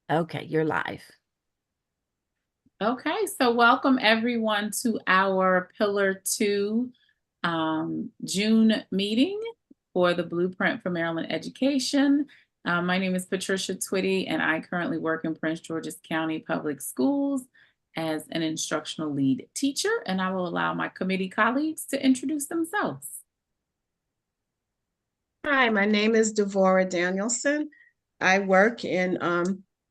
Okay, you're live. Okay, so welcome everyone to our Pillar 2 June meeting for the Blueprint for Maryland Education. My name is Patricia Twitty, and I currently work in Prince George's County Public Schools as an instructional lead teacher, and I will allow my committee colleagues to introduce themselves. Hi, my name is Devora Danielson. I work in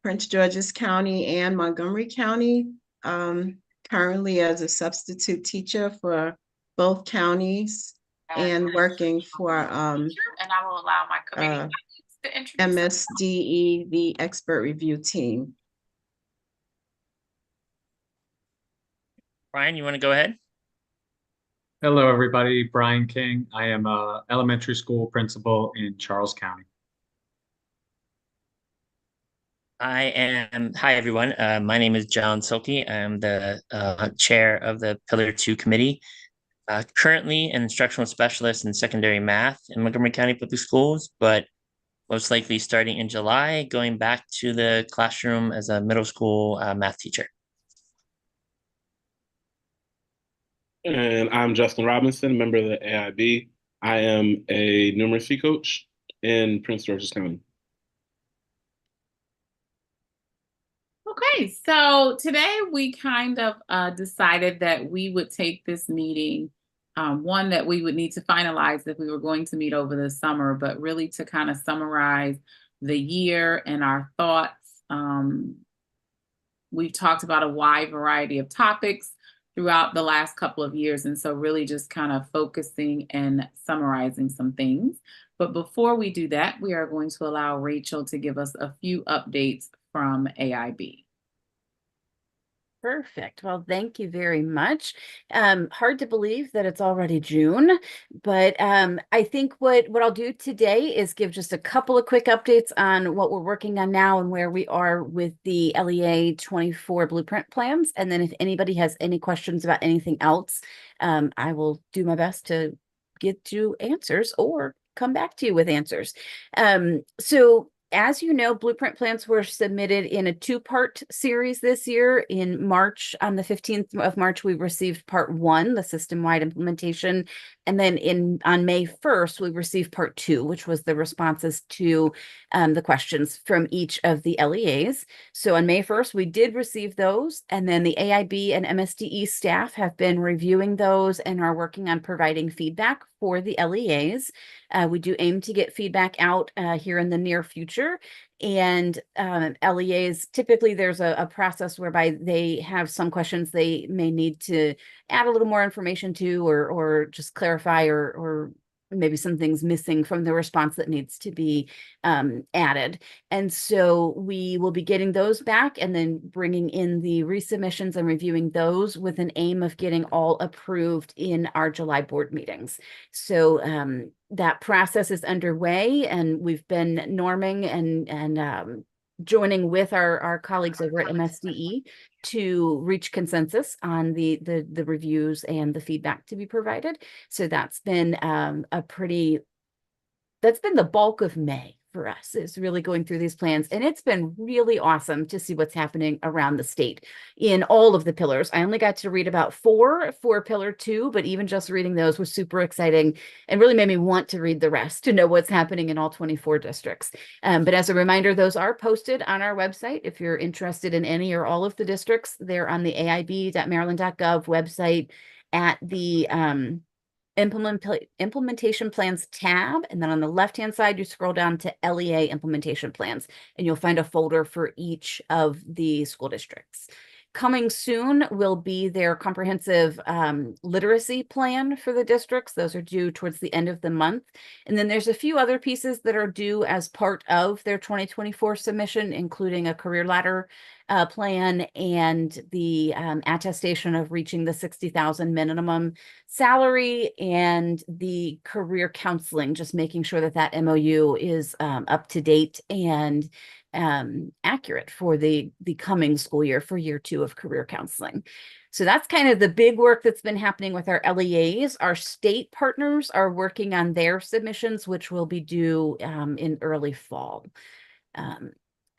Prince George's County and Montgomery County, currently as a substitute teacher for both counties and working for And I will allow my committee uh, colleagues to introduce themselves. MSDE, the expert review team. Brian, you want to go ahead? Hello, everybody. Brian King. I am a elementary school principal in Charles County. Hi everyone. My name is John Silke. I'm the chair of the Pillar 2 committee. Currently an instructional specialist in secondary math in Montgomery County Public Schools, but most likely starting in July, going back to the classroom as a middle school math teacher. And I'm Justin Robinson, member of the AIB. I am a numeracy coach in Prince George's County. Okay, so today we kind of decided that we would take this meeting, one that we would need to finalize if we were going to meet over the summer, but really to kind of summarize the year and our thoughts. We've talked about a wide variety of topics throughout the last couple of years, and so really just kind of focusing and summarizing some things. But before we do that, we are going to allow Rachel to give us a few updates from AIB. Perfect. Well, thank you very much. Hard to believe that it's already June, but I think what I'll do today is give just a couple of quick updates on what we're working on now and where we are with the LEA 24 blueprint plans. And then if anybody has any questions about anything else, I will do my best to get you answers or come back to you with answers. So as you know, blueprint plans were submitted in a two-part series this year. In March, on the 15th of March, we received part one, the system-wide implementation. And then on May 1st, we received part two, which was the responses to the questions from each of the LEAs. So on May 1st, we did receive those. And then the AIB and MSDE staff have been reviewing those and are working on providing feedback for the LEAs. We do aim to get feedback out here in the near future. And LEAs, typically there's a process whereby they have some questions they may need to add a little more information to, or just clarify, or maybe some things missing from the response that needs to be added. And so we will be getting those back and then bringing in the resubmissions and reviewing those with an aim of getting all approved in our July board meetings. So that process is underway, and we've been norming and joining with our colleagues over at MSDE to reach consensus on the reviews and the feedback to be provided. So that's been that's been the bulk of May for us, is really going through these plans. And it's been really awesome to see what's happening around the state in all of the pillars. I only got to read about four for pillar 2, but even just reading those was super exciting and really made me want to read the rest to know what's happening in all 24 districts. But as a reminder, those are posted on our website. If you're interested in any or all of the districts, they're on the aib.maryland.gov website at the implementation plans tab, and then on the left hand side you scroll down to LEA implementation plans, and you'll find a folder for each of the school districts. Coming soon will be their comprehensive literacy plan for the districts. Those are due towards the end of the month. And then there's a few other pieces that are due as part of their 2024 submission, including a career ladder plan and the attestation of reaching the 60,000 minimum salary, and the career counseling, just making sure that that MOU is up to date and accurate for the coming school year, for year 2 of career counseling. So that's kind of the big work that's been happening with our LEAs. Our state partners are working on their submissions, which will be due in early fall.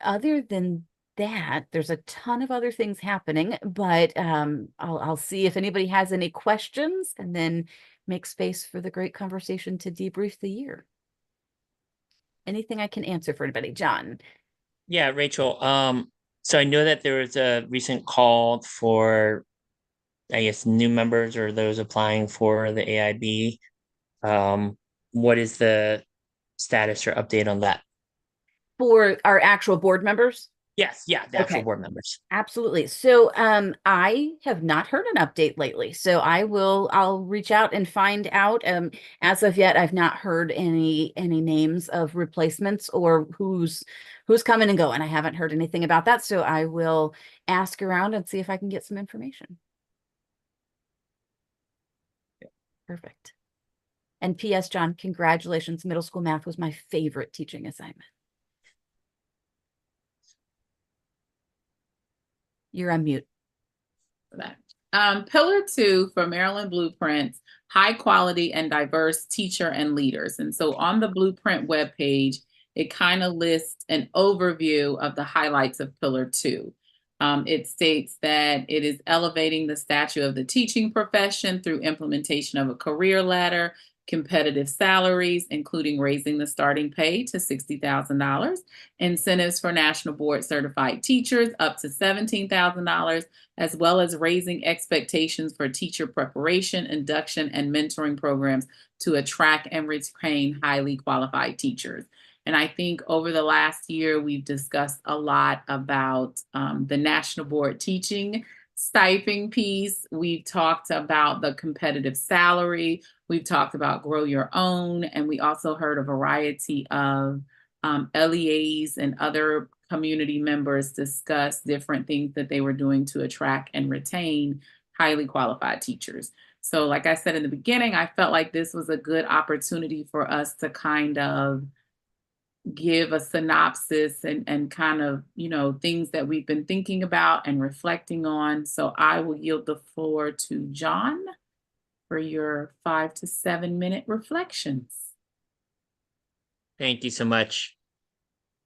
Other than that, there's a ton of other things happening, but I'll see if anybody has any questions and then make space for the great conversation to debrief the year. Anything I can answer for anybody, John? Yeah, Rachel. So I know that there was a recent call for, I guess, new members or those applying for the AIB. What is the status or update on that? For our actual board members? Yes, yeah, the actual Okay. board members. Absolutely. So I have not heard an update lately. So I'll reach out and find out. As of yet, I've not heard any names of replacements or who's coming and going. I haven't heard anything about that. So I will ask around and see if I can get some information. Perfect. And P.S. John, congratulations. Middle school math was my favorite teaching assignment. You're on mute. For that. Pillar 2 for Maryland Blueprints, high quality and diverse teacher and leaders. And so on the Blueprint webpage, it kind of lists an overview of the highlights of Pillar 2. It states that it is elevating the stature of the teaching profession through implementation of a career ladder, competitive salaries, including raising the starting pay to $60,000, incentives for national board certified teachers up to $17,000, as well as raising expectations for teacher preparation, induction, and mentoring programs to attract and retain highly qualified teachers. And I think over the last year, we've discussed a lot about the national board teaching stipend piece. We've talked about the competitive salary. We've talked about grow your own. And we also heard a variety of LEAs and other community members discuss different things that they were doing to attract and retain highly qualified teachers. So like I said in the beginning, I felt like this was a good opportunity for us to kind of give a synopsis and kind of, things that we've been thinking about and reflecting on. So I will yield the floor to John for your 5 to 7 minute reflections. Thank you so much.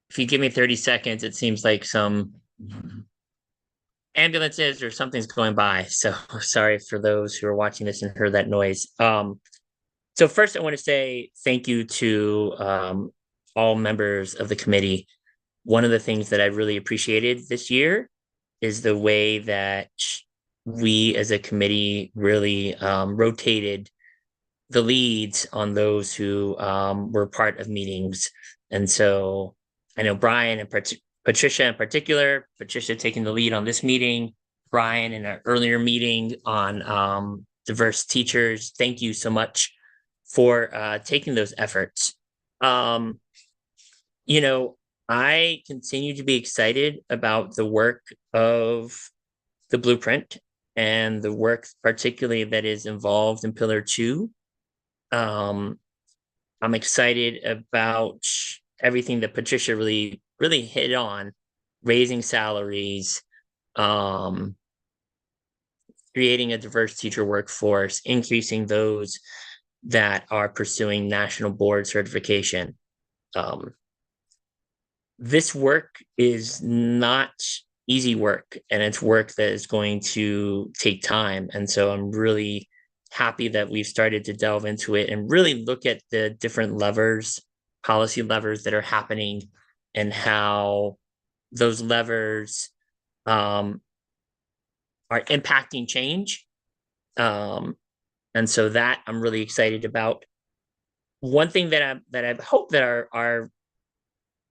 If you give me 30 seconds, it seems like some ambulances or something's going by. So sorry for those who are watching this and heard that noise. So first I want to say thank you to all members of the committee. One of the things that I really appreciated this year is the way that we as a committee really rotated the leads on those who were part of meetings. And so I know Brian and Patricia in particular, Patricia taking the lead on this meeting, Brian in an earlier meeting on diverse teachers. Thank you so much for taking those efforts. I continue to be excited about the work of the Blueprint and the work particularly that is involved in Pillar 2. I'm excited about everything that Patricia really hit on, raising salaries, creating a diverse teacher workforce, increasing those that are pursuing national board certification. This work is not easy work, and it's work that is going to take time. And so I'm really happy that we've started to delve into it and really look at the different levers, policy levers that are happening and how those levers are impacting change. And so that I'm really excited about. One thing that I hope that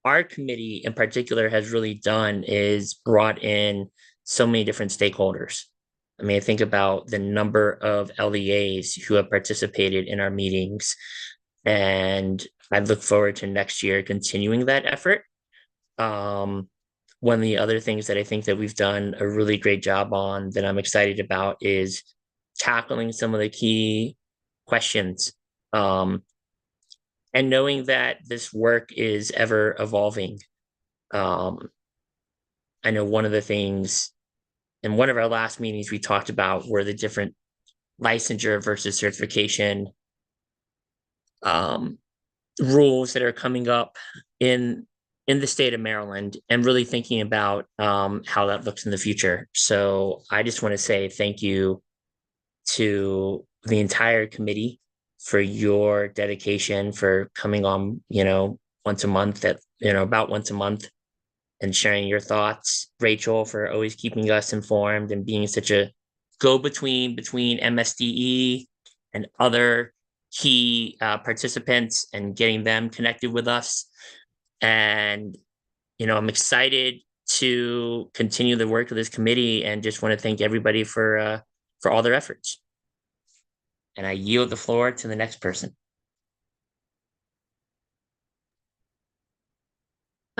our committee in particular has really done is brought in so many different stakeholders. I mean, I think about the number of LEAs who have participated in our meetings, and I look forward to next year continuing that effort. One of the other things that I think that we've done a really great job on that I'm excited about is tackling some of the key questions. And knowing that this work is ever evolving. I know one of the things in one of our last meetings we talked about were the different licensure versus certification rules that are coming up in in the state of Maryland and really thinking about how that looks in the future. So I just want to say thank you to the entire committee for your dedication, for coming on, once a month about once a month and sharing your thoughts. Rachel, for always keeping us informed and being such a go-between between MSDE and other key participants and getting them connected with us. And, I'm excited to continue the work of this committee and just want to thank everybody for all their efforts. And I yield the floor to the next person.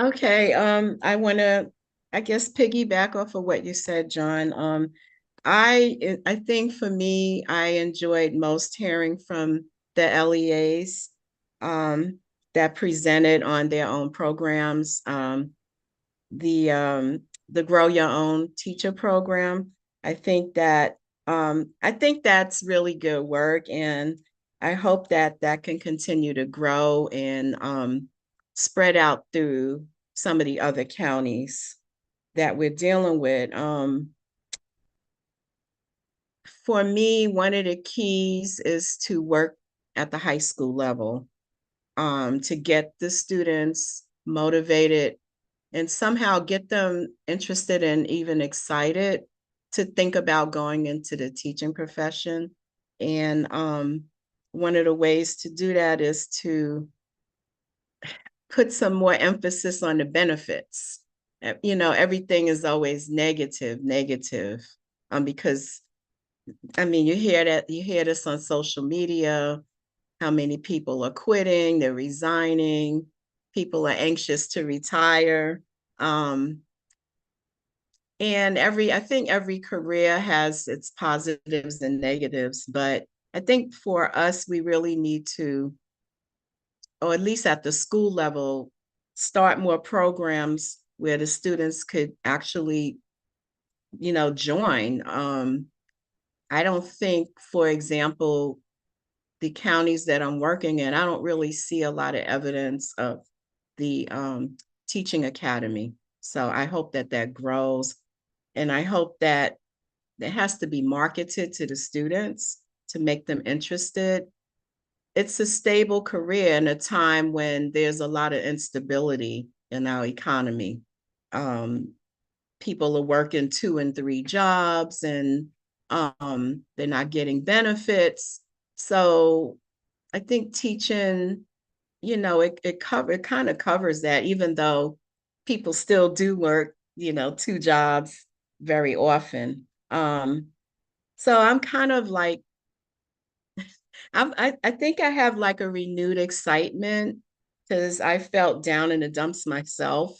Okay, I want to, I guess, piggyback off of what you said, John. I think for me, I enjoyed most hearing from the LEAs that presented on their own programs. The Grow Your Own Teacher program. I think that's really good work, and I hope that that can continue to grow and spread out through some of the other counties that we're dealing with. For me, one of the keys is to work at the high school level, to get the students motivated and somehow get them interested and even excited to think about going into the teaching profession. And one of the ways to do that is to put some more emphasis on the benefits. Everything is always negative, because you hear this on social media, how many people are quitting, they're resigning, people are anxious to retire. And I think every career has its positives and negatives, but I think for us, we really need to, or at least at the school level, start more programs where the students could actually, join. I don't think, for example, the counties that I'm working in, I don't really see a lot of evidence of the teaching academy. So I hope that that grows. And I hope that it has to be marketed to the students to make them interested. It's a stable career in a time when there's a lot of instability in our economy. People are working 2 and 3 jobs and they're not getting benefits. So I think teaching, it kind of covers that, even though people still do work, 2 jobs very often. So I'm kind of like, I think I have like a renewed excitement because I felt down in the dumps myself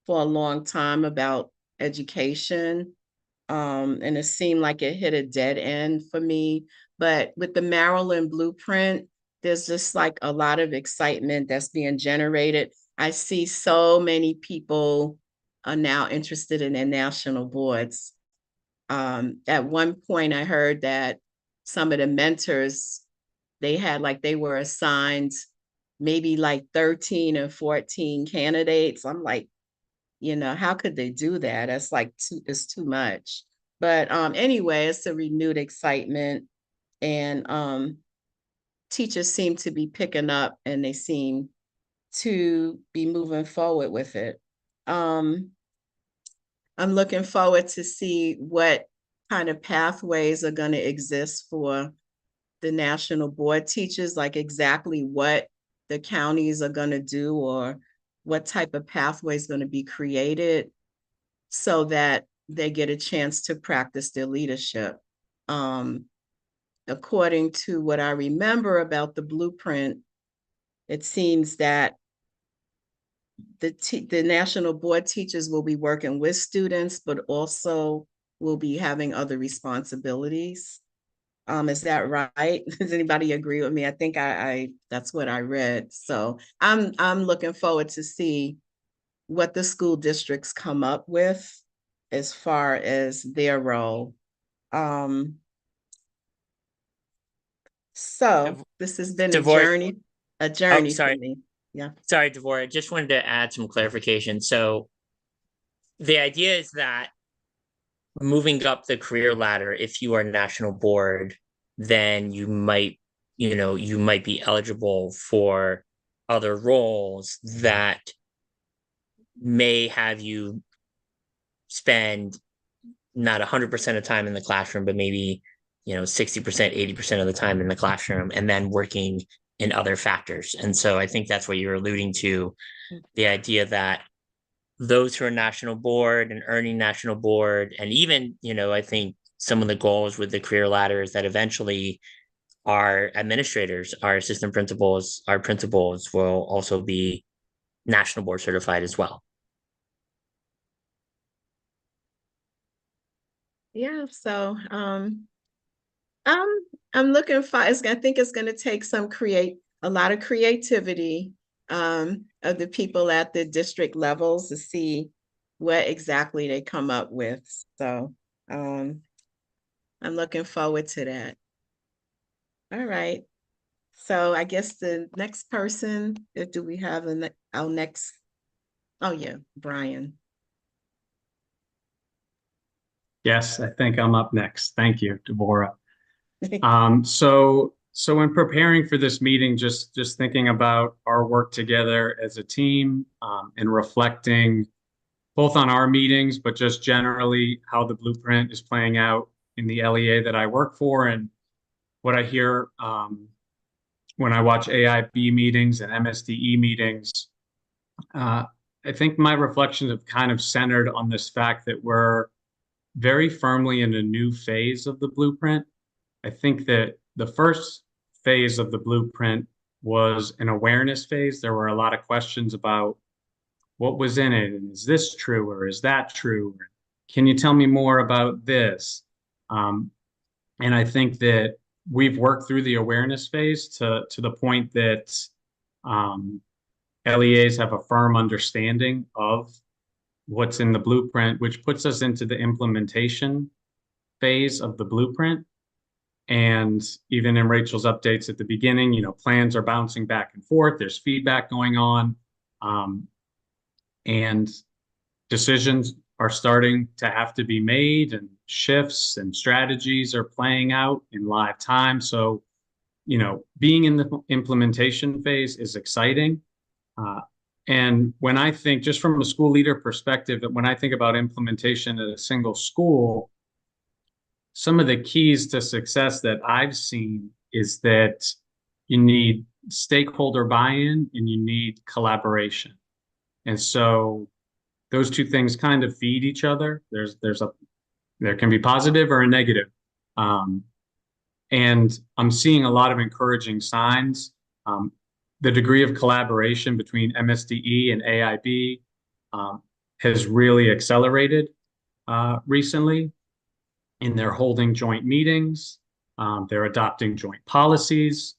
for a long time about education. And it seemed like it hit a dead end for me. But with the Maryland Blueprint, there's just like a lot of excitement that's being generated. I see so many people are now interested in their national boards. At one point, I heard that some of the mentors, they were assigned maybe like 13 or 14 candidates. I'm like, how could they do that? That's like it's too much. But anyway, it's a renewed excitement, and teachers seem to be picking up and they seem to be moving forward with it. I'm looking forward to see what kind of pathways are going to exist for the national board teachers, like exactly what the counties are going to do or what type of pathway is going to be created so that they get a chance to practice their leadership. According to what I remember about the blueprint, it seems that the national board teachers will be working with students, but also will be having other responsibilities. Is that right? Does anybody agree with me? I think I that's what I read. So I'm looking forward to see what the school districts come up with as far as their role. So this has been DeVore, a journey for sorry. me. Yeah. Sorry, Devorah, just wanted to add some clarification. So the idea is that moving up the career ladder, if you are national board, then you might be eligible for other roles that may have you spend not 100% of time in the classroom, but maybe 60%, 80% of the time in the classroom, and then working in other factors. And so I think that's what you're alluding to, the idea that those who are national board and earning national board, and even, I think some of the goals with the career ladder is that eventually our administrators, our assistant principals, our principals will also be national board certified as well. Yeah, so I'm looking for, I think it's going to take a lot of creativity of the people at the district levels to see what exactly they come up with. So I'm looking forward to that. All right. So I guess the next person, do we have our next? Oh yeah, Brian. Yes, I think I'm up next. Thank you, Devorah. So in preparing for this meeting, just thinking about our work together as a team, and reflecting both on our meetings, but just generally how the blueprint is playing out in the LEA that I work for, and what I hear when I watch AIB meetings and MSDE meetings. I think my reflections have kind of centered on this fact that we're very firmly in a new phase of the blueprint. I think that the first phase of the blueprint was an awareness phase. There were a lot of questions about what was in it, and is this true or is that true? Can you tell me more about this? And I think that we've worked through the awareness phase to the point that LEAs have a firm understanding of what's in the blueprint, which puts us into the implementation phase of the blueprint. And even in Rachel's updates at the beginning, plans are bouncing back and forth. There's feedback going on, and decisions are starting to have to be made, and shifts and strategies are playing out in live time. So, being in the implementation phase is exciting. And when I think, just from a school leader perspective, when I think about implementation at a single school, some of the keys to success that I've seen is that you need stakeholder buy-in and you need collaboration. And so those two things kind of feed each other. There can be positive or a negative. And I'm seeing a lot of encouraging signs. The degree of collaboration between MSDE and AIB has really accelerated recently. And they're holding joint meetings. They're adopting joint policies,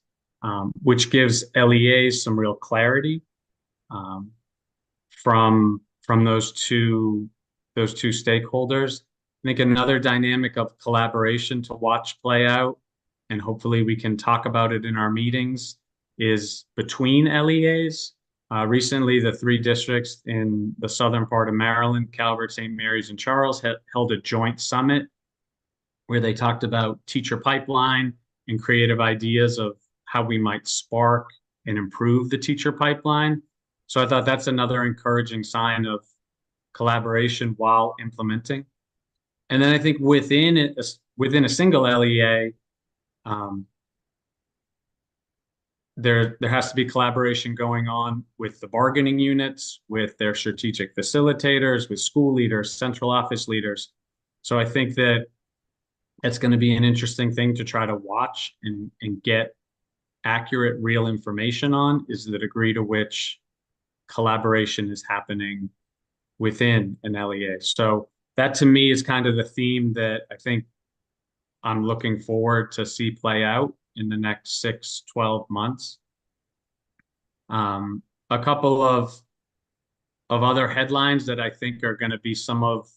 which gives LEAs some real clarity from those two stakeholders. I think another dynamic of collaboration to watch play out, and hopefully we can talk about it in our meetings, is between LEAs. Recently, the 3 districts in the southern part of Maryland, Calvert, St. Mary's, and Charles, held a joint summit where they talked about teacher pipeline and creative ideas of how we might spark and improve the teacher pipeline. So I thought that's another encouraging sign of collaboration while implementing. And then I think within a single LEA, there has to be collaboration going on with the bargaining units, with their strategic facilitators, with school leaders, central office leaders. So I think that it's going to be an interesting thing to try to watch and get accurate, real information on, is the degree to which collaboration is happening within an LEA. So that to me is kind of the theme that I think I'm looking forward to see play out in the next 6-12 months. A couple of other headlines that I think are going to be some of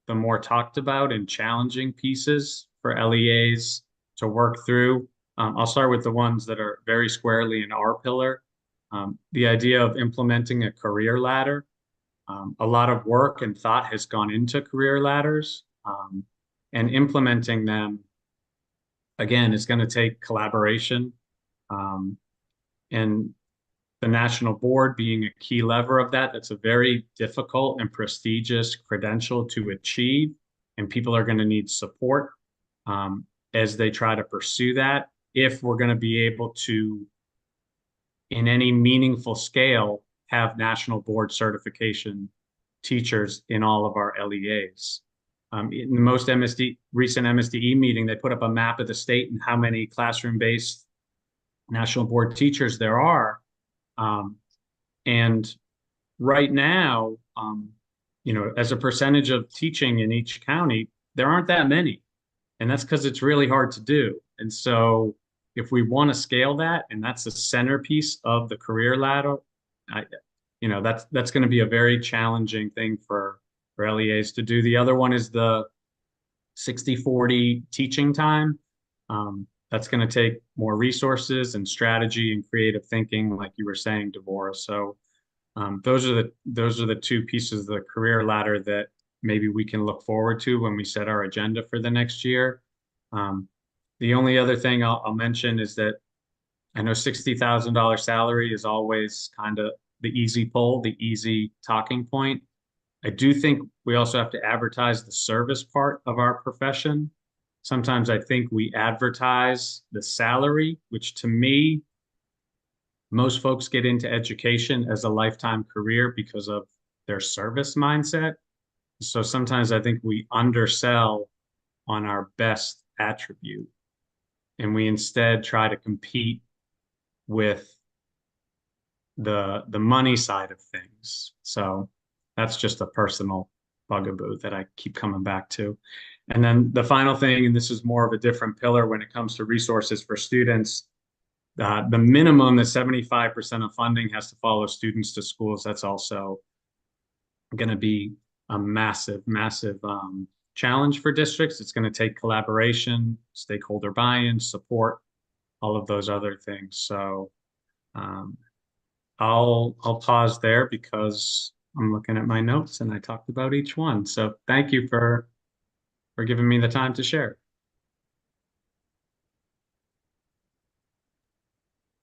the more talked about and challenging pieces for LEAs to work through. I'll start with the ones that are very squarely in our pillar. The idea of implementing a career ladder. A lot of work and thought has gone into career ladders, and implementing them, again, is going to take collaboration, and the national board being a key lever of that. That's a very difficult and prestigious credential to achieve, and people are going to need support as they try to pursue that. If we're going to be able to, in any meaningful scale, have national board certification teachers in all of our LEAs. In the most recent MSDE meeting, they put up a map of the state and how many classroom-based national board teachers there are. And right now, as a percentage of teaching in each county, there aren't that many. And that's because it's really hard to do. And so if we want to scale that, and that's the centerpiece of the career ladder, that's going to be a very challenging thing for LEAs to do. The other one is the 60-40 teaching time. That's going to take more resources and strategy and creative thinking, like you were saying, Devorah. So those are the two pieces of the career ladder that maybe we can look forward to when we set our agenda for the next year. The only other thing I'll mention is that I know $60,000 salary is always kind of the easy pull, the easy talking point. I do think we also have to advertise the service part of our profession. Sometimes I think we advertise the salary, which to me, most folks get into education as a lifetime career because of their service mindset. So sometimes I think we undersell on our best attribute, and we instead try to compete with the money side of things. So that's just a personal bugaboo that I keep coming back to. And then the final thing, and this is more of a different pillar when it comes to resources for students, the minimum that 75% of funding has to follow students to schools. That's also going to be a massive, massive challenge for districts. It's going to take collaboration, stakeholder buy-in, support, all of those other things. So I'll pause there because I'm looking at my notes and I talked about each one. So thank you for giving me the time to share.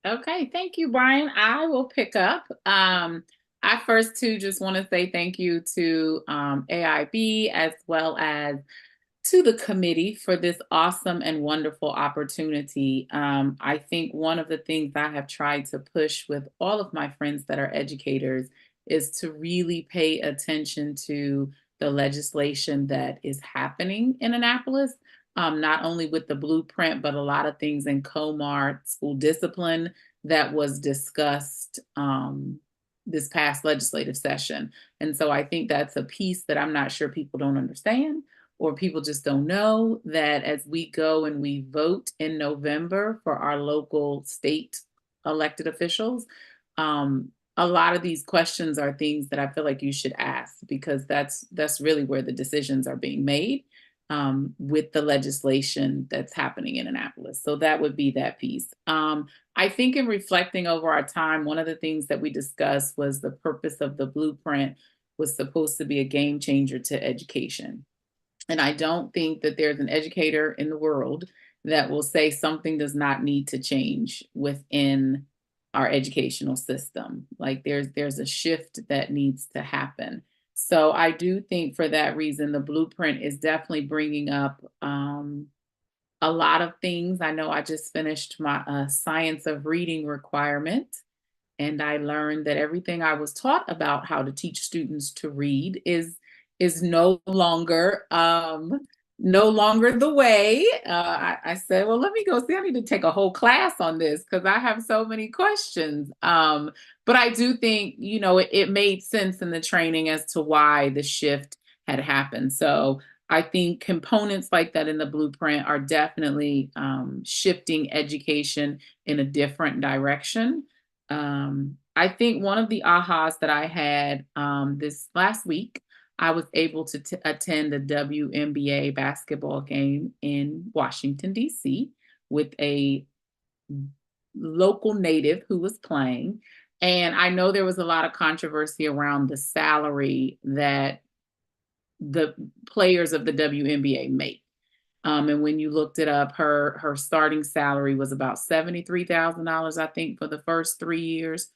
Okay, thank you, Brian. I will pick up. I first too just want to say thank you to AIB as well as to the committee for this awesome and wonderful opportunity. I think one of the things I have tried to push with all of my friends that are educators is to really pay attention to the legislation that is happening in Annapolis, not only with the blueprint, but a lot of things in COMAR, school discipline, that was discussed this past legislative session. And so I think that's a piece that I'm not sure people don't understand, or people just don't know, that as we go and we vote in November for our local state elected officials, a lot of these questions are things that I feel like you should ask, because that's really where the decisions are being made with the legislation that's happening in Annapolis. So that would be that piece. I think in reflecting over our time, one of the things that we discussed was the purpose of the blueprint was supposed to be a game changer to education. And I don't think that there's an educator in the world that will say something does not need to change within our educational system. Like there's a shift that needs to happen. So I do think for that reason, the blueprint is definitely bringing up a lot of things. I know I just finished my science of reading requirement, and I learned that everything I was taught about how to teach students to read is no longer the way. I said, well, let me go see. I need to take a whole class on this because I have so many questions. But I do think, it made sense in the training as to why the shift had happened. So I think components like that in the blueprint are definitely shifting education in a different direction. I think one of the ahas that I had this last week, I was able to attend a WNBA basketball game in Washington, D.C. with a local native who was playing. And I know there was a lot of controversy around the salary that the players of the WNBA make. And when you looked it up, her starting salary was about $73,000, I think, for the first 3 years.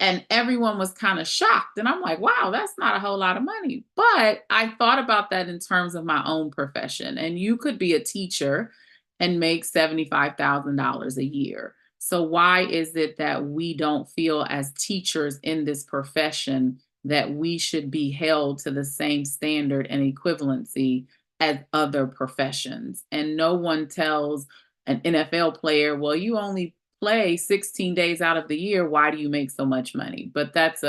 And everyone was kind of shocked. And I'm like, wow, that's not a whole lot of money. But I thought about that in terms of my own profession. And you could be a teacher and make $75,000 a year. So why is it that we don't feel as teachers in this profession that we should be held to the same standard and equivalency as other professions? And no one tells an NFL player, well, you only play 16 days out of the year, why do you make so much money? But that's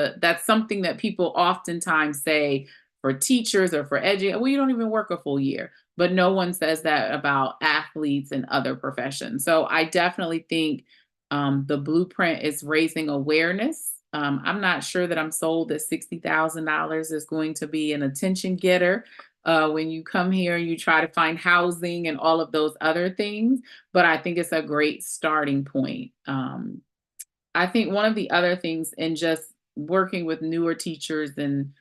something that people oftentimes say for teachers or for educators. Well, you don't even work a full year. But no one says that about athletes and other professions. So I definitely think the blueprint is raising awareness. I'm not sure that I'm sold that $60,000 is going to be an attention getter when you come here and you try to find housing and all of those other things. But I think it's a great starting point. I think one of the other things in just working with newer teachers and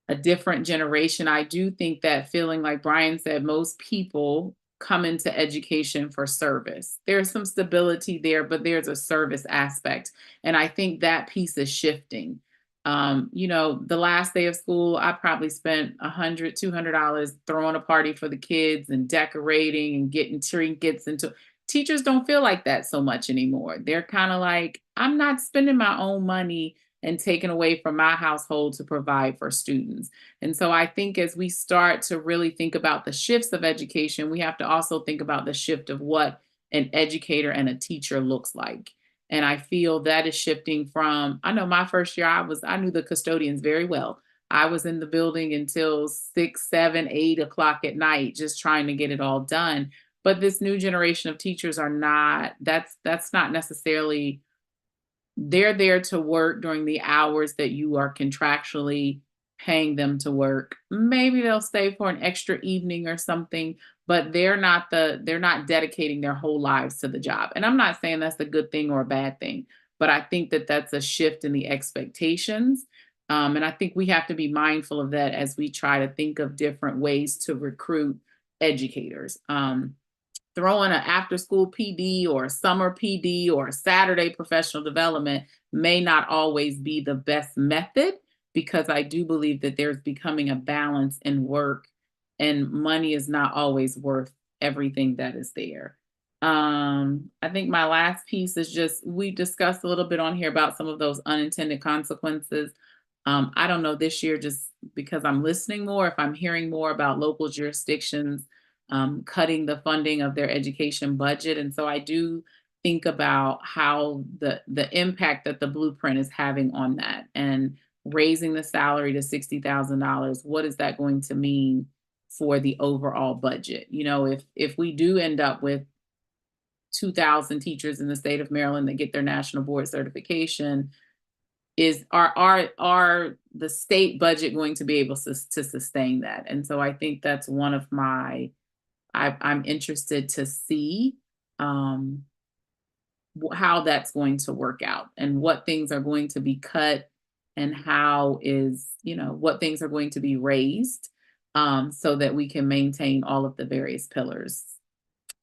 a different generation, I do think that feeling like Brian said, most people come into education for service. There's some stability there, but there's a service aspect. And I think that piece is shifting. The last day of school, I probably spent $100, $200 throwing a party for the kids and decorating and getting trinkets into. Teachers don't feel like that so much anymore. They're kind of like, I'm not spending my own money and taken away from my household to provide for students. And so I think as we start to really think about the shifts of education, we have to also think about the shift of what an educator and a teacher looks like. And I feel that is shifting from, I know my first year, I knew the custodians very well. I was in the building until 6, 7, 8 o'clock at night, just trying to get it all done. But this new generation of teachers are not, that's not necessarily, they're there to work during the hours that you are contractually paying them to work. Maybe they'll stay for an extra evening or something, but they're not dedicating their whole lives to the job. And I'm not saying that's a good thing or a bad thing, but I think that that's a shift in the expectations. And I think we have to be mindful of that as we try to think of different ways to recruit educators. Throwing an after school PD or a summer PD or a Saturday professional development may not always be the best method, because I do believe that there's becoming a balance in work and money is not always worth everything that is there. I think my last piece is just, we discussed a little bit on here about some of those unintended consequences. I don't know this year, just because I'm listening more, if I'm hearing more about local jurisdictions cutting the funding of their education budget. And so I do think about how the impact that the blueprint is having on that, and raising the salary to $60,000. What is that going to mean for the overall budget? If we do end up with 2,000 teachers in the state of Maryland that get their national board certification, are the state budget going to be able to sustain that? And so I think that's one of my, I'm interested to see how that's going to work out and what things are going to be cut and what things are going to be raised so that we can maintain all of the various pillars.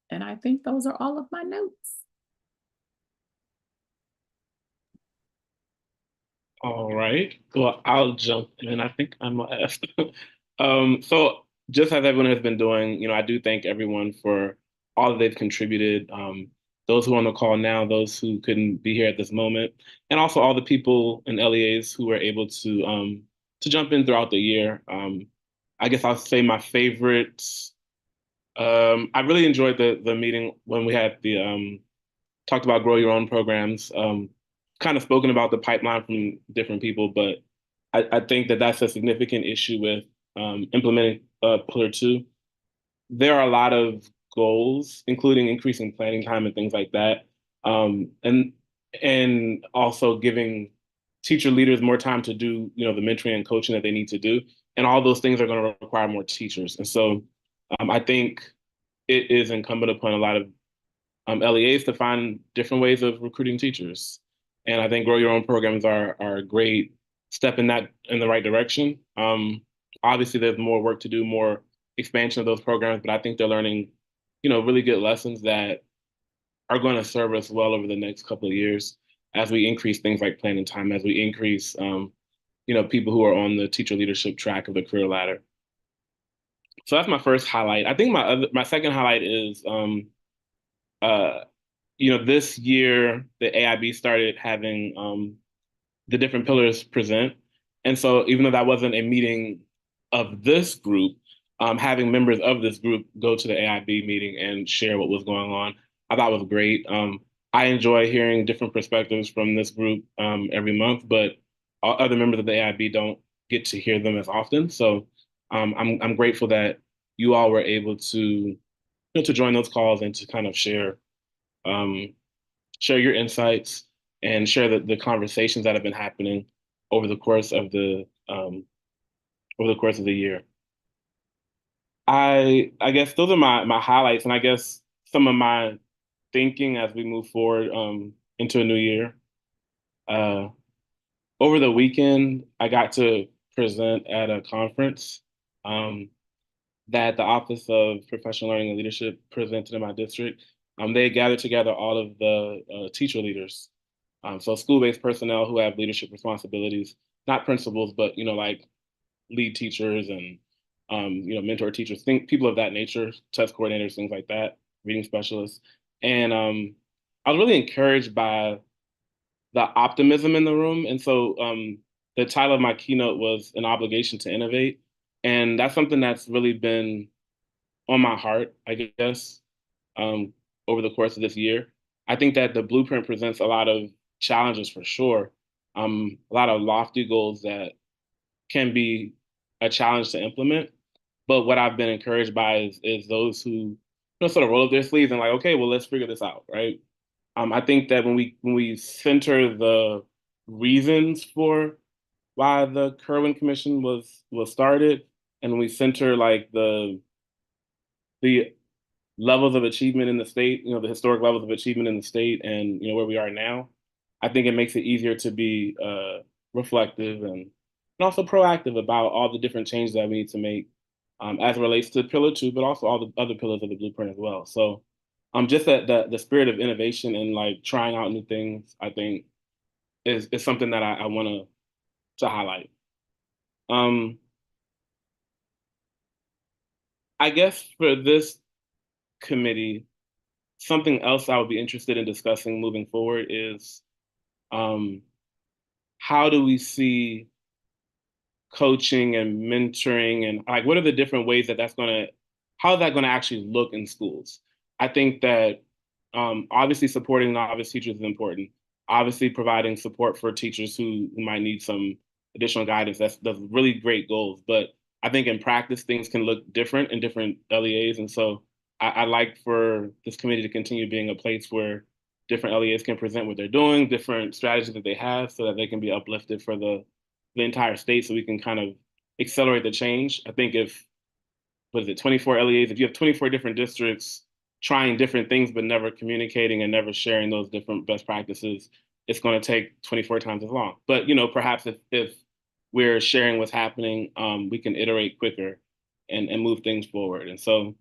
And I think those are all of my notes. All right. Well, I'll jump in. I think I'm last. So just as everyone has been doing, I do thank everyone for all that they've contributed. Those who are on the call now, those who couldn't be here at this moment, and also all the people and LEAs who were able to jump in throughout the year. I guess I'll say my favorites. I really enjoyed the meeting when we had the talked about grow your own programs. Kind of spoken about the pipeline from different people, but I think that that's a significant issue with implementing Pillar 2. There are a lot of goals, including increasing planning time and things like that, and also giving teacher leaders more time to do the mentoring and coaching that they need to do, and all those things are going to require more teachers. And so I think it is incumbent upon a lot of LEAs to find different ways of recruiting teachers. And I think Grow Your Own programs are a great step in the right direction. Obviously, there's more work to do, more expansion of those programs, but I think they're learning, really good lessons that are going to serve us well over the next couple of years as we increase things like planning time, as we increase, people who are on the teacher leadership track of the career ladder. So that's my first highlight. I think my second highlight is, uh, this year the AIB started having the different pillars present, and so even though that wasn't a meeting of this group, having members of this group go to the AIB meeting and share what was going on, I thought was great. I enjoy hearing different perspectives from this group every month, but other members of the AIB don't get to hear them as often. So I'm grateful that you all were able to join those calls and to kind of um, share your insights and share the conversations that have been happening over the course of the year. I guess those are my highlights, and I guess some of my thinking as we move forward into a new year. Uh, Over the weekend, I got to present at a conference um, that the Office of Professional Learning and Leadership presented in my district. They gathered together all of the teacher leaders, so school-based personnel who have leadership responsibilities, not principals, but like lead teachers and mentor teachers, people of that nature, test coordinators, things like that, reading specialists. And I was really encouraged by the optimism in the room. And so the title of my keynote was An Obligation to Innovate. And that's something that's really been on my heart, I guess, over the course of this year. I think that the blueprint presents a lot of challenges for sure, a lot of lofty goals that can be a challenge to implement. But what I've been encouraged by is those who sort of roll up their sleeves and like, okay, well, let's figure this out, right? I think that when we center the reasons for why the Kerwin Commission was started, and we center like the levels of achievement in the state, the historic levels of achievement in the state, and where we are now, I think it makes it easier to be reflective and also proactive about all the different changes that we need to make as it relates to Pillar Two, but also all the other pillars of the blueprint as well. So, just that the spirit of innovation and like trying out new things, I think is something that I want to highlight. I guess for this committee, something else I would be interested in discussing moving forward is how do we see coaching and mentoring, and like what are the different ways how is that going to actually look in schools? I think that obviously supporting novice teachers is important. Obviously providing support for teachers who might need some additional guidance, that's really great goals. But I think in practice, things can look different in different LEAs. And so I like for this committee to continue being a place where different LEAs can present what they're doing, different strategies that they have so that they can be uplifted for the entire state so we can kind of accelerate the change. I think if, 24 LEAs, if you have 24 different districts trying different things but never communicating and never sharing those different best practices, it's going to take 24 times as long. But perhaps if we're sharing what's happening, we can iterate quicker and move things forward. And so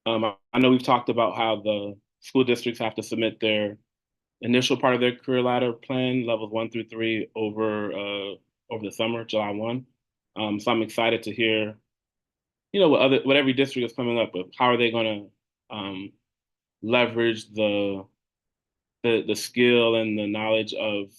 I know we've talked about how the school districts have to submit their initial part of their career ladder plan, levels 1 through 3, over the summer, July 1. So I'm excited to hear, what every district is coming up with. How are they going to leverage the skill and the knowledge of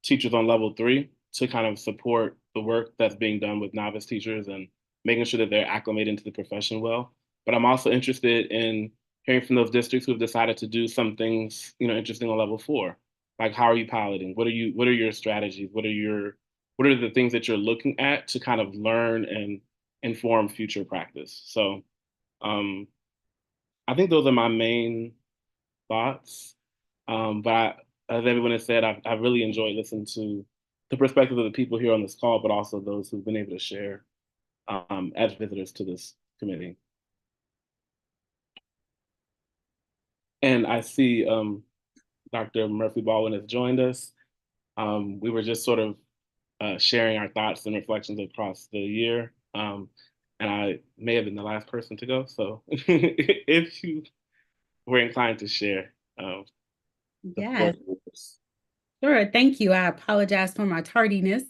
teachers on level 3 to kind of support the work that's being done with novice teachers and making sure that they're acclimated into the profession well. But I'm also interested in hearing from those districts who have decided to do some things, interesting on level 4. Like, how are you piloting? What are your strategies? What are the things that you're looking at to kind of learn and inform future practice? So I think those are my main thoughts. But as everyone has said, I've really enjoyed listening to the perspective of the people here on this call, but also those who've been able to share as visitors to this committee. And I see Dr. Murphy Baldwin has joined us. We were just sort of sharing our thoughts and reflections across the year. And I may have been the last person to go. So if you were inclined to share, the floor Yes, is yours. sure. Thank you. I apologize for my tardiness.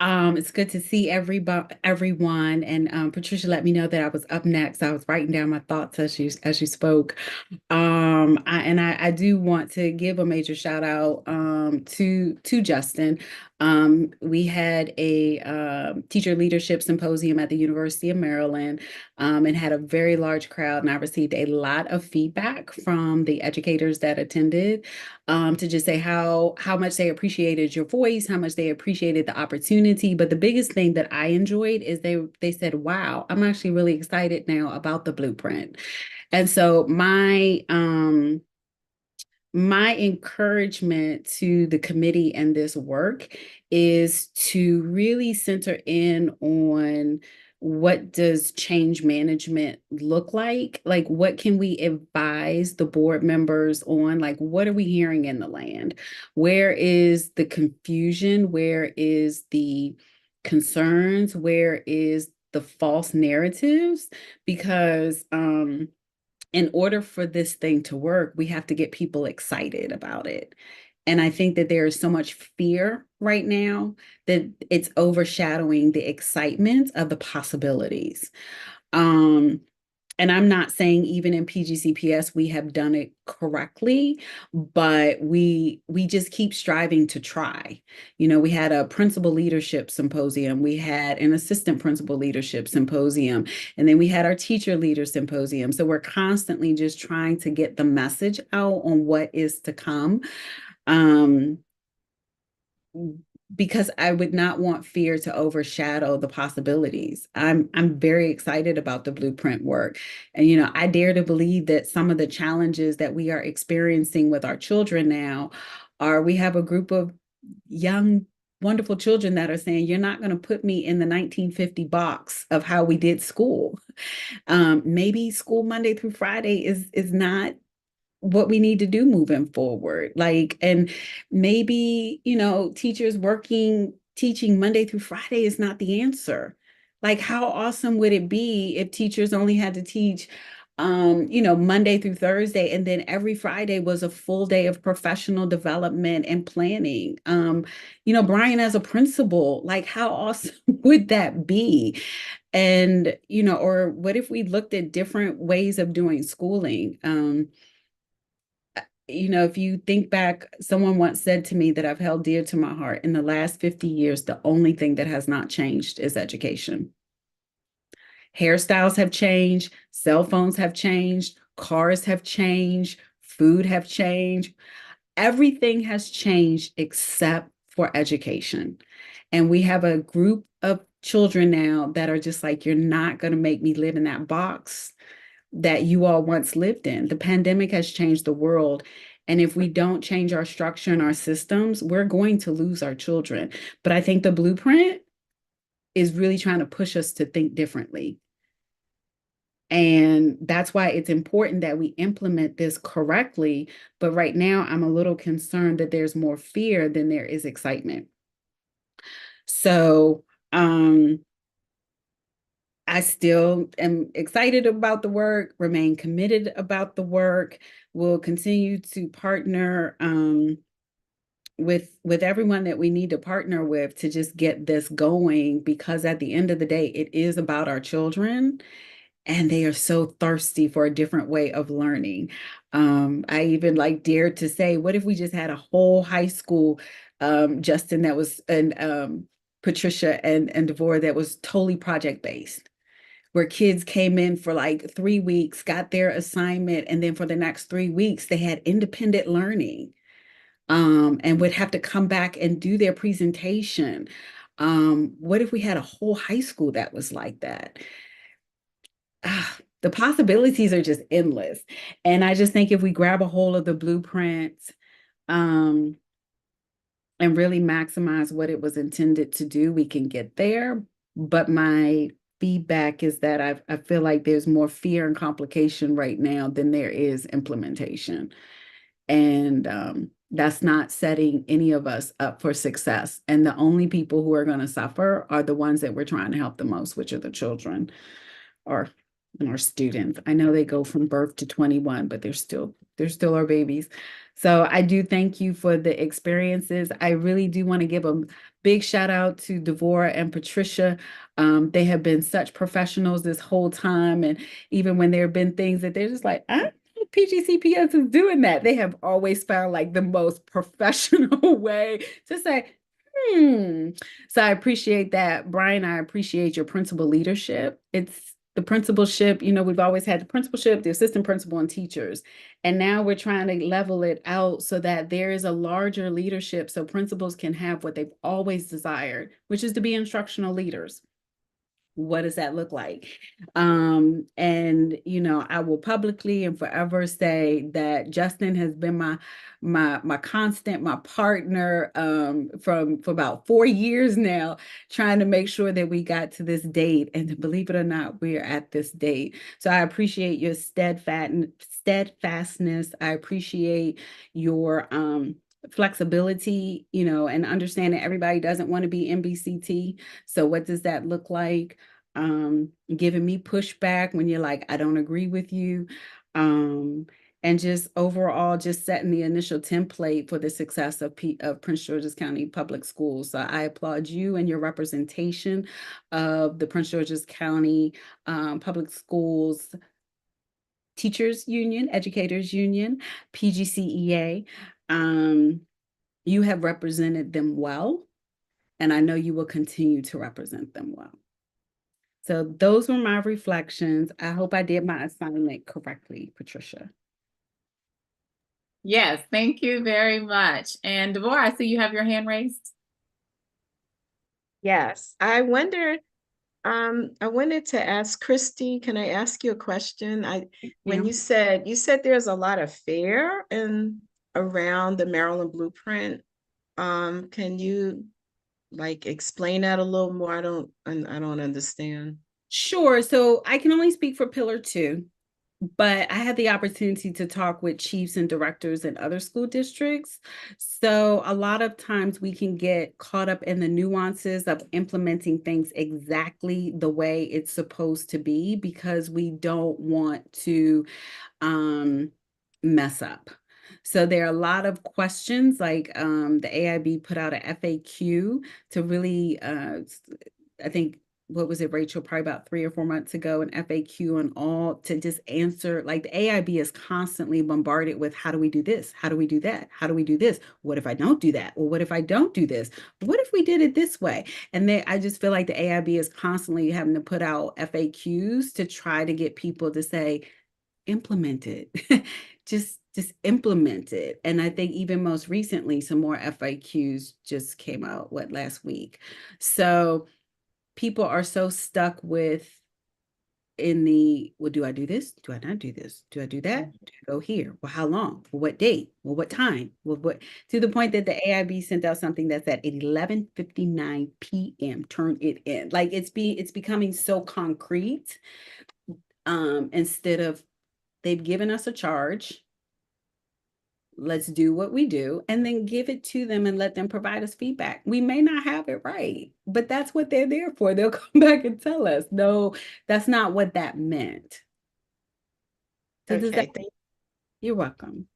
It's good to see everyone. And Patricia let me know that I was up next. I was writing down my thoughts as you spoke. I do want to give a major shout out to Justin. We had a teacher leadership symposium at the University of Maryland, and had a very large crowd. And I received a lot of feedback from the educators that attended, to just say how much they appreciated your voice, how much they appreciated the opportunity. But the biggest thing that I enjoyed is they said, "Wow, I'm actually really excited now about the blueprint." And so my encouragement to the committee and this work is to really center in on what does change management look like? Like, what can we advise the board members on? Like, what are we hearing in the land? Where is the confusion? Where is the concerns? Where is the false narratives? Because in order for this thing to work, we have to get people excited about it. And I think that there is so much fear right now that it's overshadowing the excitement of the possibilities. Um, and I'm not saying even in PGCPS we have done it correctly, but we just keep striving to try. You know, we had a principal leadership symposium, we had an assistant principal leadership symposium, and then we had our teacher leader symposium. So we're constantly just trying to get the message out on what is to come. Um, because I would not want fear to overshadow the possibilities. I'm very excited about the blueprint work. And you know, I dare to believe that some of the challenges that we are experiencing with our children now are we have a group of young wonderful children that are saying, "You're not going to put me in the 1950 box of how we did school." Maybe school Monday through Friday is not what we need to do moving forward. Like, and maybe, you know, teachers teaching Monday through Friday is not the answer. Like, how awesome would it be if teachers only had to teach, you know, Monday through Thursday, and then every Friday was a full day of professional development and planning? You know, Brian, as a principal, like, how awesome would that be? And, you know, or what if we looked at different ways of doing schooling? You know, if you think back, someone once said to me that I've held dear to my heart, in the last 50 years, the only thing that has not changed is education. Hairstyles have changed, cell phones have changed, cars have changed, food have changed. Everything has changed except for education. And we have a group of children now that are just like, "You're not going to make me live in that box that you all once lived in." The pandemic has changed the world. And if we don't change our structure and our systems, we're going to lose our children. But I think the blueprint is really trying to push us to think differently. And that's why it's important that we implement this correctly. But right now, I'm a little concerned that there's more fear than there is excitement. So, I still am excited about the work, remain committed about the work. We'll continue to partner with everyone that we need to partner with to just get this going, because at the end of the day, it is about our children, and they are so thirsty for a different way of learning. I even like dared to say, what if we just had a whole high school, Justin, that was, and Patricia and Devorah, that was totally project based, where kids came in for like 3 weeks, got their assignment, and then for the next 3 weeks, they had independent learning, and would have to come back and do their presentation. What if we had a whole high school that was like that? The possibilities are just endless. And I just think if we grab a hold of the blueprint, and really maximize what it was intended to do, we can get there. But my feedback is that I feel like there's more fear and complication right now than there is implementation. And that's not setting any of us up for success. And the only people who are going to suffer are the ones that we're trying to help the most, which are the children or our students. I know they go from birth to 21, but they're still our babies. So I do thank you for the experiences. I really do want to give a big shout out to Devorah and Patricia. They have been such professionals this whole time. And even when there have been things that they're just like, PGCPS is doing that. They have always found like the most professional way to say, So I appreciate that. Brian, I appreciate your principal leadership. It's the principalship, we've always had the principalship, the assistant principal, and teachers. And now we're trying to level it out so that there is a larger leadership so principals can have what they've always desired, which is to be instructional leaders. What does that look like? And, I will publicly and forever say that Justin has been my constant, my partner for about 4 years now, trying to make sure that we got to this date. And believe it or not, we are at this date. So I appreciate your steadfastness. I appreciate your flexibility, and understanding everybody doesn't want to be MBCT. So what does that look like? Giving me pushback when you're like, I don't agree with you. And just overall, just setting the initial template for the success of Prince George's County Public Schools. So I applaud you and your representation of the Prince George's County Public Schools Teachers Union, Educators Union, PGCEA. You have represented them well, and I know you will continue to represent them well. So those were my reflections. I hope I did my assignment correctly, Patricia. Yes, thank you very much. And Devorah, I see you have your hand raised. Yes, I wanted to ask Christy, can I ask you a question? When you said there's a lot of fear around the Maryland Blueprint, can you explain that a little more? I don't understand. Sure. So I can only speak for Pillar 2, but I had the opportunity to talk with chiefs and directors in other school districts. So a lot of times we can get caught up in the nuances of implementing things exactly the way it's supposed to be because we don't want to mess up. So there are a lot of questions like the AIB put out an FAQ to really, I think, what was it, Rachel, probably about 3 or 4 months ago, an FAQ on all to just answer, like the AIB is constantly bombarded with, how do we do this? How do we do that? How do we do this? What if I don't do that? Well, what if I don't do this? What if we did it this way? And I just feel like the AIB is constantly having to put out FAQs to try to get people to say, implement it. just implement it. And I think even most recently, some more FAQs just came out, last week. So people are so stuck with well, do I do this? Do I not do this? Do I do that? Do I go here? Well, how long? Well, what date? Well, what time? Well, what, to the point that the AIB sent out something that's at 11:59 p.m. Turn it in. Like it's becoming so concrete. Instead of, they've given us a charge. Let's do what we do and then give it to them and let them provide us feedback. We may not have it right, but that's what they're there for. They'll come back and tell us, no, that's not what that meant. So Okay, you're welcome.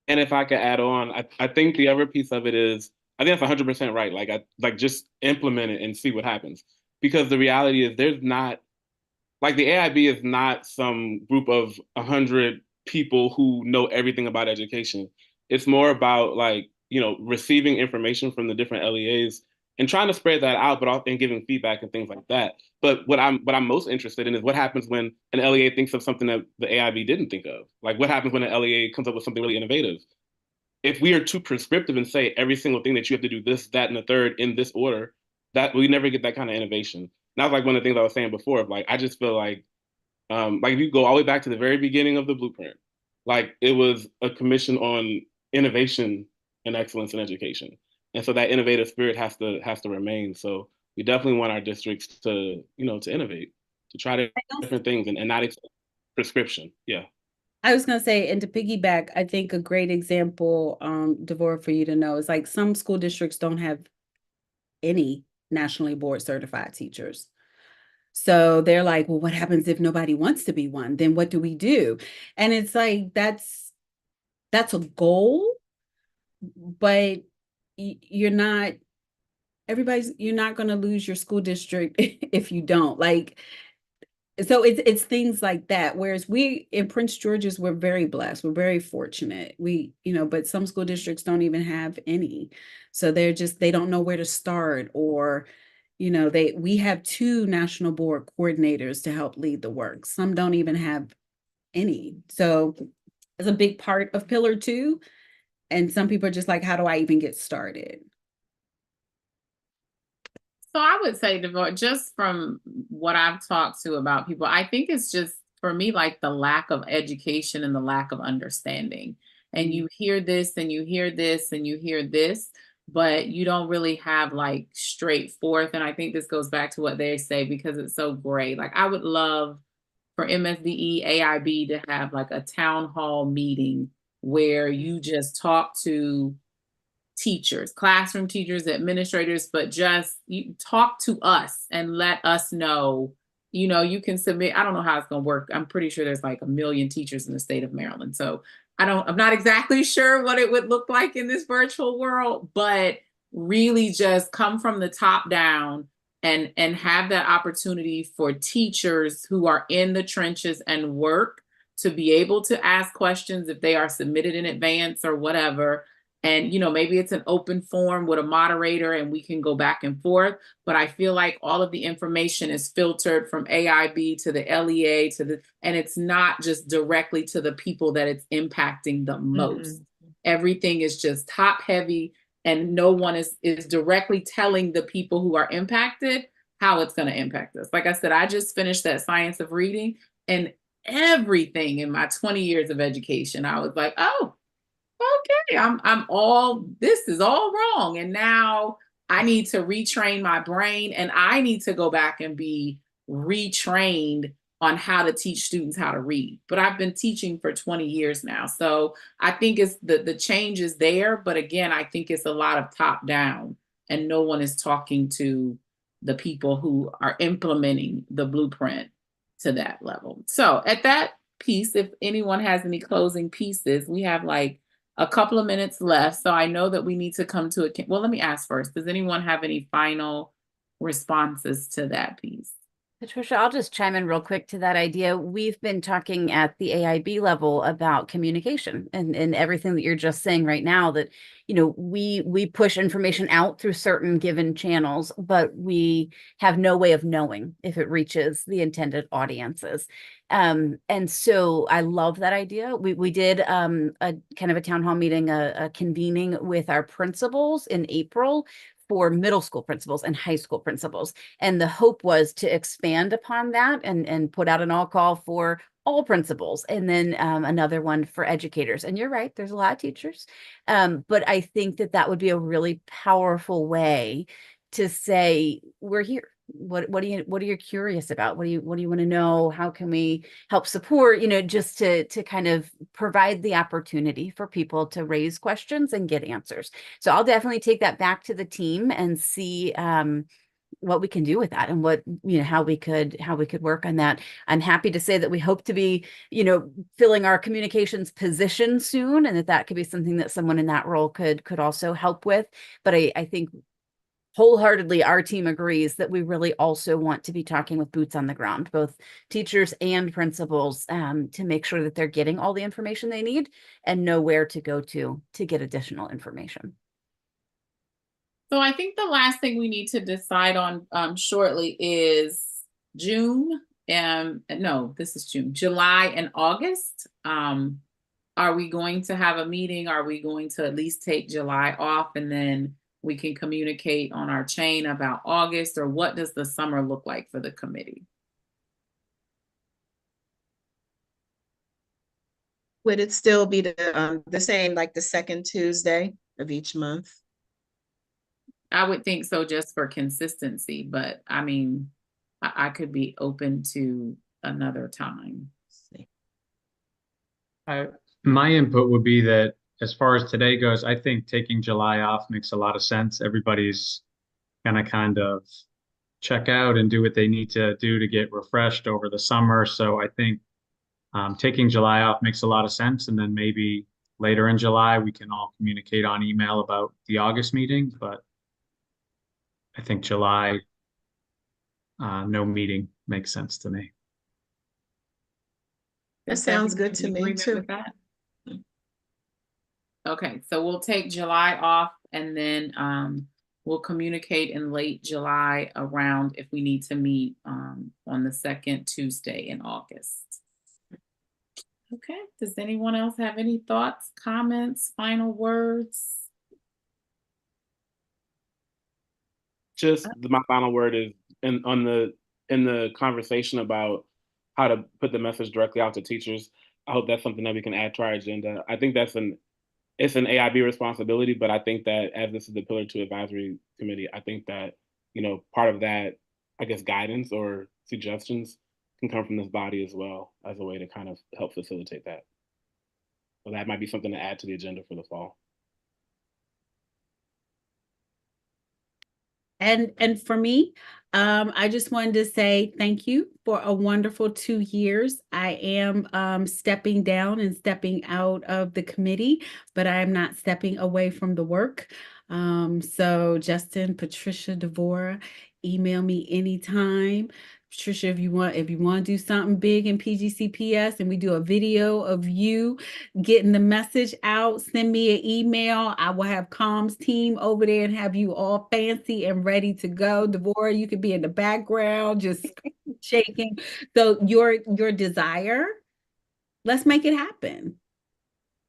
And if I could add on, I think the other piece of it is, I think that's 100% right. Just implement it and see what happens. Because the reality is there's not, the AIB is not some group of 100 people who know everything about education. It's more about receiving information from the different LEAs and trying to spread that out, and giving feedback and things like that. But what I'm most interested in is what happens when an LEA thinks of something that the AIB didn't think of. What happens when an LEA comes up with something really innovative? If we are too prescriptive and say every single thing that you have to do this, that, and the third in this order, that we never get that kind of innovation. That's one of the things I was saying before. I just feel if you go all the way back to the very beginning of the blueprint, it was a commission on innovation and excellence in education, and so that innovative spirit has to remain. So we definitely want our districts to to innovate, to try different things and not accept prescription. Yeah. I was gonna say, and to piggyback, I think a great example, Devorah, for you to know is like some school districts don't have any nationally board certified teachers. So they're like, well, what happens if nobody wants to be one? Then what do we do? And it's like that's a goal, but you're not you're not going to lose your school district if you don't. Like, so it's things like that. Whereas we in Prince George's, we're very blessed. We're very fortunate. We, but some school districts don't even have any. So they don't know where to start, or we have 2 national board coordinators to help lead the work. Some don't even have any. So it's a big part of Pillar 2. And some people are just like, how do I even get started? So I would say, Devorah, just from what I've talked to about people, I think it's just for me like the lack of education and the lack of understanding. And you hear this and you hear this and you hear this, but you don't really have like straightforward. And I think this goes back to what they say because it's so great. Like I would love for MSDE, AIB to have like a town hall meeting where you just talk to teachers, classroom teachers, administrators, but just you talk to us and let us know, you can submit. I don't know how it's going to work. I'm pretty sure there's like 1 million teachers in the state of Maryland. So I'm not exactly sure what it would look like in this virtual world, but really just come from the top down and have that opportunity for teachers who are in the trenches and work to be able to ask questions if they are submitted in advance or whatever. And, maybe it's an open forum with a moderator and we can go back and forth. But I feel like all of the information is filtered from AIB to the LEA and it's not just directly to the people that it's impacting the most. Everything is just top heavy and no one is directly telling the people who are impacted how it's going to impact us. Like I said, I just finished that science of reading and everything in my 20 years of education, I was like, oh, okay, this is all wrong. And now I need to retrain my brain and I need to go back and be retrained on how to teach students how to read. But I've been teaching for 20 years now. So I think it's the change is there. But again, I think it's a lot of top down and no one is talking to the people who are implementing the blueprint to that level. So at that piece, if anyone has any closing pieces, we have like a couple of minutes left. So I know that we need to come to it. Well, let me ask first. Does anyone have any final responses to that piece? Patricia, I'll just chime in real quick to that idea. We've been talking at the AIB level about communication and everything that you're just saying right now, that, we push information out through certain given channels, but we have no way of knowing if it reaches the intended audiences. And so I love that idea. We did a kind of a town hall meeting, a convening with our principals in April for middle school principals and high school principals. And the hope was to expand upon that and put out an all call for all principals, and then another one for educators. And you're right, there's a lot of teachers. But I think that would be a really powerful way to say, we're here. What are you curious about? What do you want to know? How can we help support, just to kind of provide the opportunity for people to raise questions and get answers. So I'll definitely take that back to the team and see what we can do with that and what, how we could work on that. I'm happy to say that we hope to be, filling our communications position soon, and that could be something that someone in that role could also help with. But I think wholeheartedly, our team agrees that we really also want to be talking with boots on the ground, both teachers and principals, to make sure that they're getting all the information they need and know where to go to get additional information. So I think the last thing we need to decide on shortly is June. No, this is June, July and August. Are we going to have a meeting? Are we going to at least take July off and then we can communicate on our chain about August, or what does the summer look like for the committee? Would it still be the same, like the second Tuesday of each month? I would think so, just for consistency, but I mean, I could be open to another time. My input would be that as far as today goes, I think taking July off makes a lot of sense. Everybody's gonna kind of check out and do what they need to do to get refreshed over the summer. So I think taking July off makes a lot of sense. And then maybe later in July, we can all communicate on email about the August meeting. But I think July, no meeting makes sense to me. That Is sounds everyone good to in me agreement too. with that? Okay, so we'll take July off and then we'll communicate in late July around if we need to meet on the second Tuesday in August. Okay, does anyone else have any thoughts, comments, final words? Just my final word is in the conversation about how to put the message directly out to teachers. I hope that's something that we can add to our agenda. I think it's an AIB responsibility, but I think that as this is the Pillar 2 Advisory Committee, I think that, part of that, I guess, guidance or suggestions can come from this body as well as a way to kind of help facilitate that. So that might be something to add to the agenda for the fall. And for me, I just wanted to say thank you for a wonderful 2 years. I am stepping down and stepping out of the committee, but I am not stepping away from the work. So Justin, Patricia, Devora, email me anytime. Patricia, if you want to do something big in PGCPS and we do a video of you getting the message out, send me an email. I will have comms team over there and have you all fancy and ready to go. Devora, you could be in the background just shaking. So your desire, let's make it happen.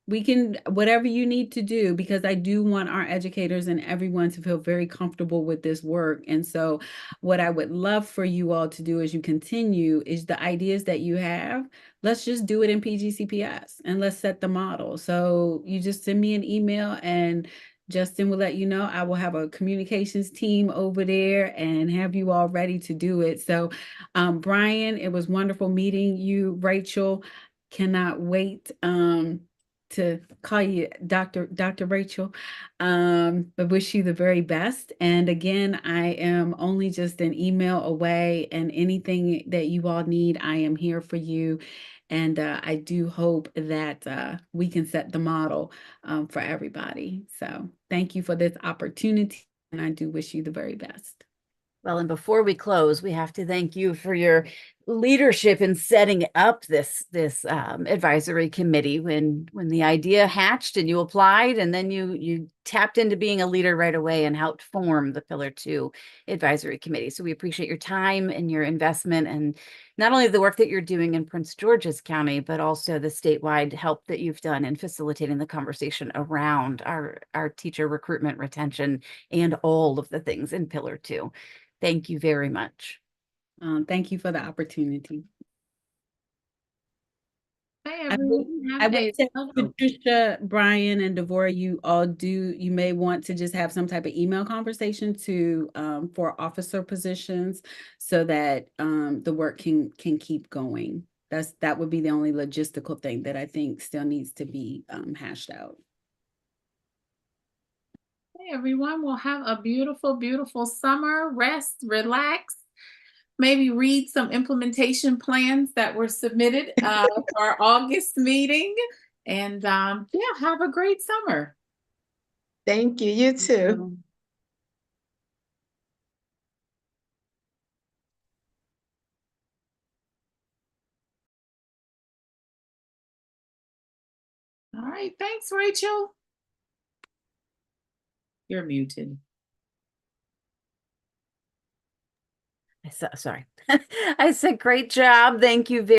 We can, whatever you need to do, because I do want our educators and everyone to feel very comfortable with this work. And so what I would love for you all to do as you continue is the ideas that you have, let's just do it in PGCPS and let's set the model. So you just send me an email and Justin will let you know. I will have a communications team over there and have you all ready to do it. So Brian, it was wonderful meeting you. Rachel, cannot wait to call you Dr. Rachel. I wish you the very best. And again, I am only just an email away, and anything that you all need, I am here for you. And I do hope that we can set the model for everybody. So thank you for this opportunity, and I do wish you the very best. Well, and before we close, we have to thank you for your leadership in setting up this advisory committee when the idea hatched and you applied, and then you tapped into being a leader right away and helped form the Pillar 2 Advisory Committee. So we appreciate your time and your investment, and not only the work that you're doing in Prince George's County, but also the statewide help that you've done in facilitating the conversation around our teacher recruitment, retention, and all of the things in Pillar 2. Thank you very much. Thank you for the opportunity. Hey, I everyone. would say, Patricia, Brian, and Devora, you may want to just have some type of email conversation for officer positions so that the work can keep going. That would be the only logistical thing that I think still needs to be hashed out. Hey, everyone. We'll have a beautiful, beautiful summer. Rest, relax. Maybe read some implementation plans that were submitted for our August meeting. And yeah, have a great summer. Thank you. You too. All right. Thanks, Rachel. You're muted. Sorry. I said, great job. Thank you very